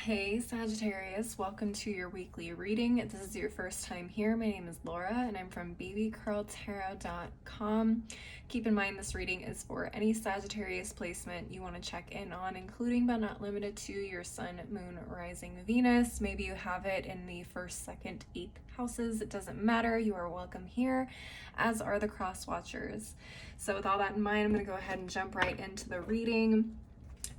Hey Sagittarius, welcome to your weekly reading. If this is your first time here, my name is Laura and I'm from babycurltarot.com. Keep in mind this reading is for any Sagittarius placement you want to check in on, including but not limited to your sun, moon, rising, Venus. Maybe you have it in the first, second, eighth houses. It doesn't matter. You are welcome here, as are the cross watchers. So with all that in mind, I'm going to go ahead and jump right into the reading.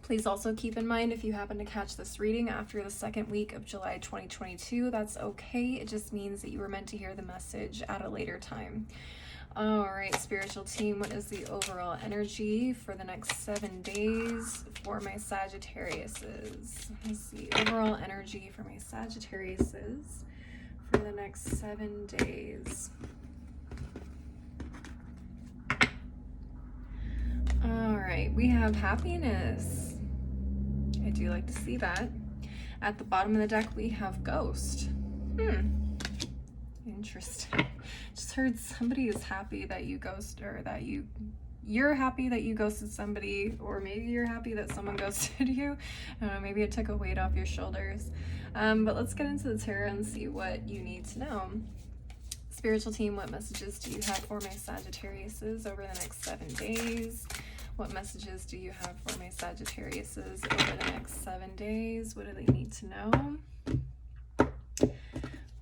Please also keep in mind, if you happen to catch this reading after the second week of July 2022, that's okay. It just means that you were meant to hear the message at a later time. All right, spiritual team, what is the overall energy for the next 7 days for my Sagittariuses? Let's see, overall energy for my Sagittariuses for the next 7 days. All right, we have happiness. I do like to see that. At the bottom of the deck, we have ghost. Interesting. Just heard somebody is happy that you ghosted, or that you're happy that you ghosted somebody, or maybe you're happy that someone ghosted you. I don't know, maybe it took a weight off your shoulders. But let's get into the tarot and see what you need to know. Spiritual team, what messages do you have for my Sagittariuses over the next 7 days? What messages do you have for my Sagittariuses over the next 7 days? What do they need to know?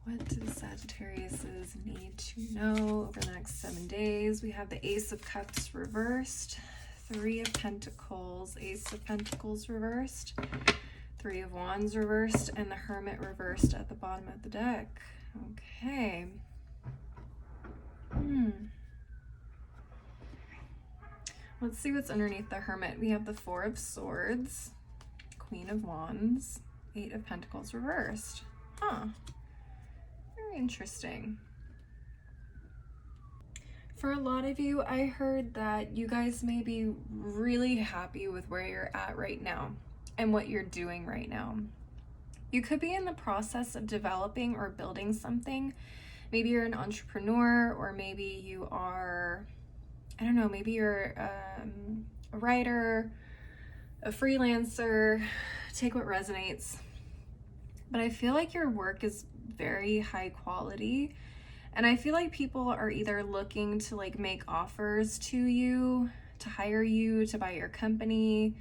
What do the Sagittariuses need to know over the next 7 days? We have the Ace of Cups reversed, Three of Pentacles, Ace of Pentacles reversed, Three of Wands reversed, and the Hermit reversed at the bottom of the deck. Okay. Let's see what's underneath the Hermit. We have the Four of Swords, Queen of Wands, Eight of Pentacles reversed. Very interesting. For a lot of you, I heard that you guys may be really happy with where you're at right now and what you're doing right now. You could be in the process of developing or building something. Maybe you're an entrepreneur, or maybe you are, I don't know, maybe you're a writer, a freelancer. Take what resonates. But I feel like your work is very high quality, and I feel like people are either looking to like make offers to you, to hire you, to buy your company,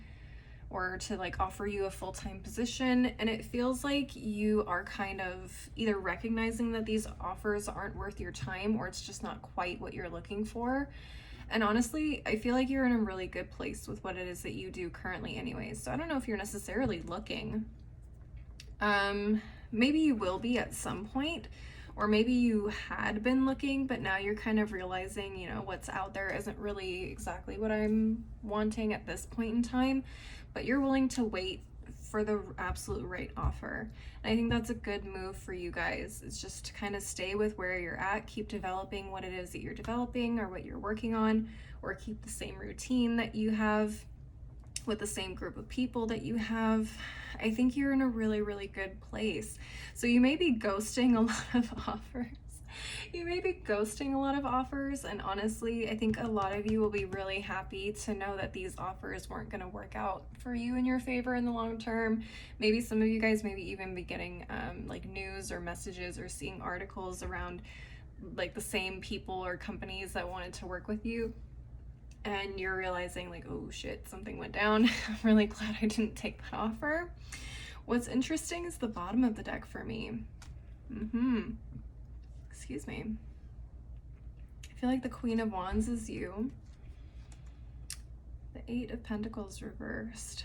or to like offer you a full-time position. And it feels like you are kind of either recognizing that these offers aren't worth your time, or it's just not quite what you're looking for. And honestly, I feel like you're in a really good place with what it is that you do currently anyways. So I don't know if you're necessarily looking. Maybe you will be at some point, or maybe you had been looking, but now you're kind of realizing, you know, what's out there isn't really exactly what I'm wanting at this point in time, but you're willing to wait for the absolute right offer. And I think that's a good move for you guys. It's just to kind of stay with where you're at, keep developing what it is that you're developing or what you're working on, or keep the same routine that you have with the same group of people that you have. I think you're in a really, really good place. So you may be ghosting a lot of offers. You may be ghosting a lot of offers, and honestly, I think a lot of you will be really happy to know that these offers weren't going to work out for you in your favor in the long term. Maybe some of you guys maybe even be getting like news or messages or seeing articles around like the same people or companies that wanted to work with you, and you're realizing like, oh shit, something went down. I'm really glad I didn't take that offer. What's interesting is the bottom of the deck for me. Excuse me. I feel like the Queen of Wands is you. The Eight of Pentacles reversed.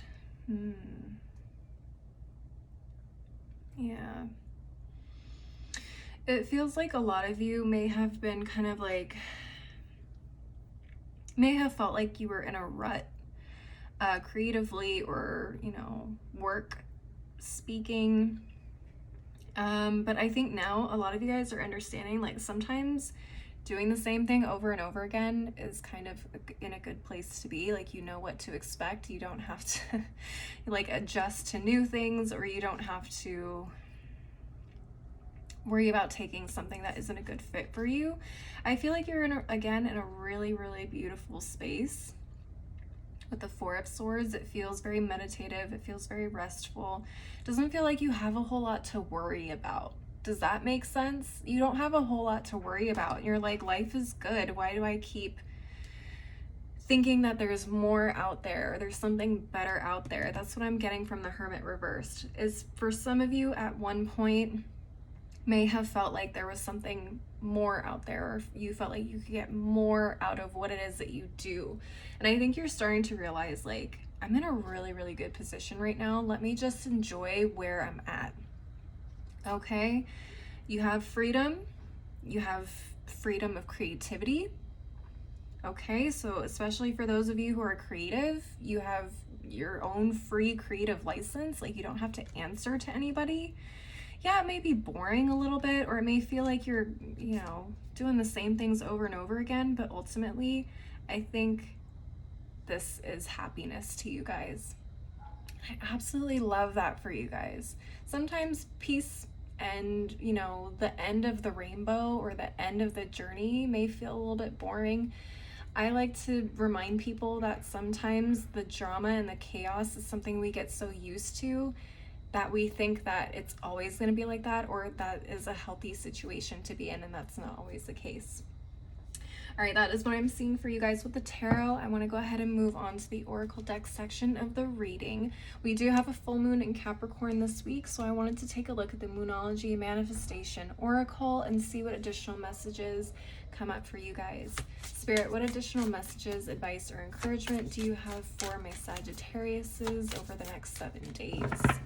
Yeah. It feels like a lot of you may have been kind of like, may have felt like you were in a rut creatively, or, you know, work, speaking. But I think now a lot of you guys are understanding, like, sometimes doing the same thing over and over again is kind of in a good place to be. Like, you know what to expect. You don't have to like adjust to new things, or you don't have to worry about taking something that isn't a good fit for you. I feel like you're again in a really, really beautiful space. With the Four of Swords, it feels very meditative. It feels very restful. It doesn't feel like you have a whole lot to worry about. Does that make sense? You don't have a whole lot to worry about. You're like, life is good. Why do I keep thinking that there's more out there? There's something better out there. That's what I'm getting from the Hermit reversed. Is for some of you at one point may have felt like there was something more out there, or you felt like you could get more out of what it is that you do. And I think you're starting to realize, like, I'm in a really, really good position right now. Let me just enjoy where I'm at. Okay? You have freedom. You have freedom of creativity. Okay, so especially for those of you who are creative, you have your own free creative license. Like, you don't have to answer to anybody. Yeah, it may be boring a little bit, or it may feel like you're, doing the same things over and over again, but ultimately, I think this is happiness to you guys. I absolutely love that for you guys. Sometimes peace and, the end of the rainbow or the end of the journey may feel a little bit boring. I like to remind people that sometimes the drama and the chaos is something we get so used to that we think that it's always going to be like that, or that is a healthy situation to be in, and that's not always the case. All right, that is what I'm seeing for you guys with the tarot. I want to go ahead and move on to the Oracle deck section of the reading. We do have a full moon in Capricorn this week, so I wanted to take a look at the Moonology Manifestation Oracle and see what additional messages come up for you guys. Spirit, what additional messages, advice, or encouragement do you have for my Sagittariuses over the next 7 days?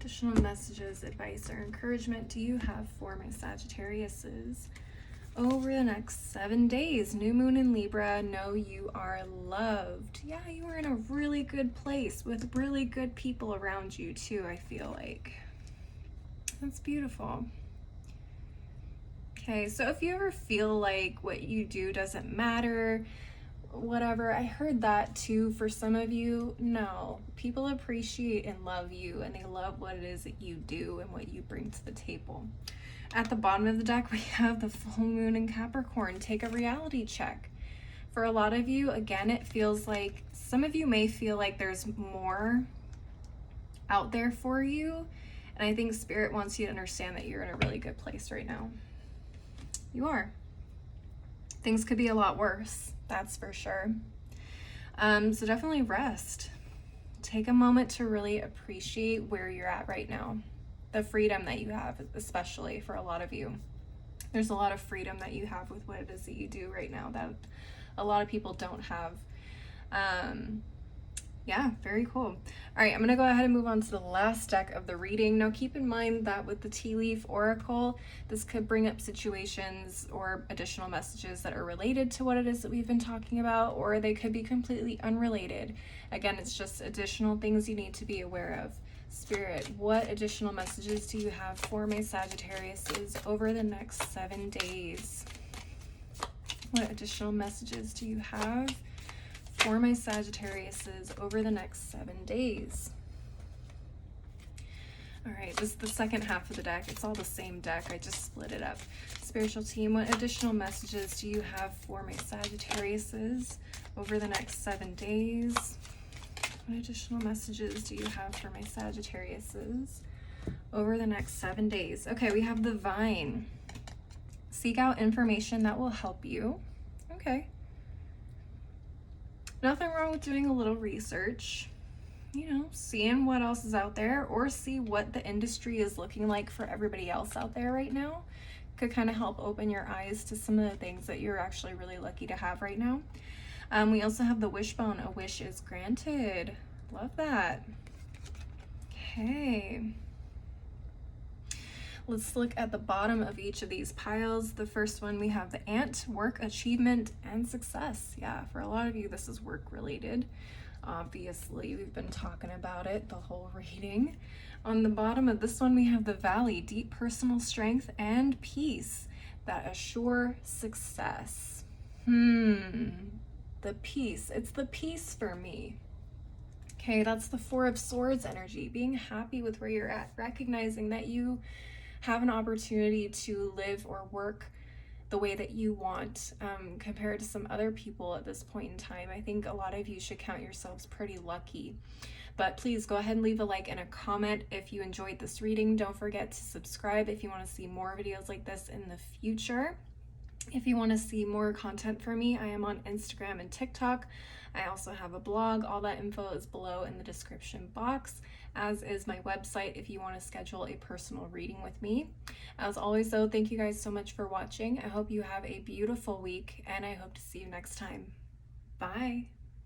Additional messages, advice, or encouragement do you have for my Sagittariuses over the next 7 days? New moon in Libra, know you are loved. Yeah, you are in a really good place with really good people around you too, I feel like. That's beautiful. Okay, so if you ever feel like what you do doesn't matter, whatever, I heard that too for some of you. No, people appreciate and love you, and they love what it is that you do and what you bring to the table. At the bottom of the deck, we have the full moon in Capricorn. Take a reality check. For a lot of you, again, it feels like some of you may feel like there's more out there for you, and I think Spirit wants you to understand that you're in a really good place right now. You are. Things could be a lot worse, that's for sure. So definitely rest. Take a moment to really appreciate where you're at right now. The freedom that you have, especially for a lot of you. There's a lot of freedom that you have with what it is that you do right now that a lot of people don't have. Yeah, very cool. All right, I'm going to go ahead and move on to the last deck of the reading. Now, keep in mind that with the Tea Leaf Oracle, this could bring up situations or additional messages that are related to what it is that we've been talking about, or they could be completely unrelated. Again, it's just additional things you need to be aware of. Spirit, what additional messages do you have for my Sagittariuses over the next 7 days? What additional messages do you have for my Sagittariuses over the next 7 days? All right, this is the second half of the deck. It's all the same deck. I just split it up. Spiritual team, what additional messages do you have for my Sagittariuses over the next 7 days? What additional messages do you have for my Sagittariuses over the next 7 days? Okay, we have the Vine. Seek out information that will help you. Okay. Nothing wrong with doing a little research, seeing what else is out there, or see what the industry is looking like for everybody else out there right now. Could kind of help open your eyes to some of the things that you're actually really lucky to have right now. We also have the Wishbone. A wish is granted. Love that. Okay. Let's look at the bottom of each of these piles. The first one, we have the Ant, work, achievement, and success. Yeah, for a lot of you, this is work related. Obviously, we've been talking about it the whole reading. On the bottom of this one, we have the Valley, deep personal strength and peace that assure success. The peace. It's the peace for me. Okay, that's the Four of Swords energy. Being happy with where you're at, recognizing that you have an opportunity to live or work the way that you want, compared to some other people at this point in time. I think a lot of you should count yourselves pretty lucky. But please go ahead and leave a like and a comment if you enjoyed this reading. Don't forget to subscribe if you want to see more videos like this in the future. If you want to see more content from me, I am on Instagram and TikTok. I also have a blog. All that info is below in the description box, as is my website if you want to schedule a personal reading with me. As always, though, thank you guys so much for watching. I hope you have a beautiful week, and I hope to see you next time. Bye.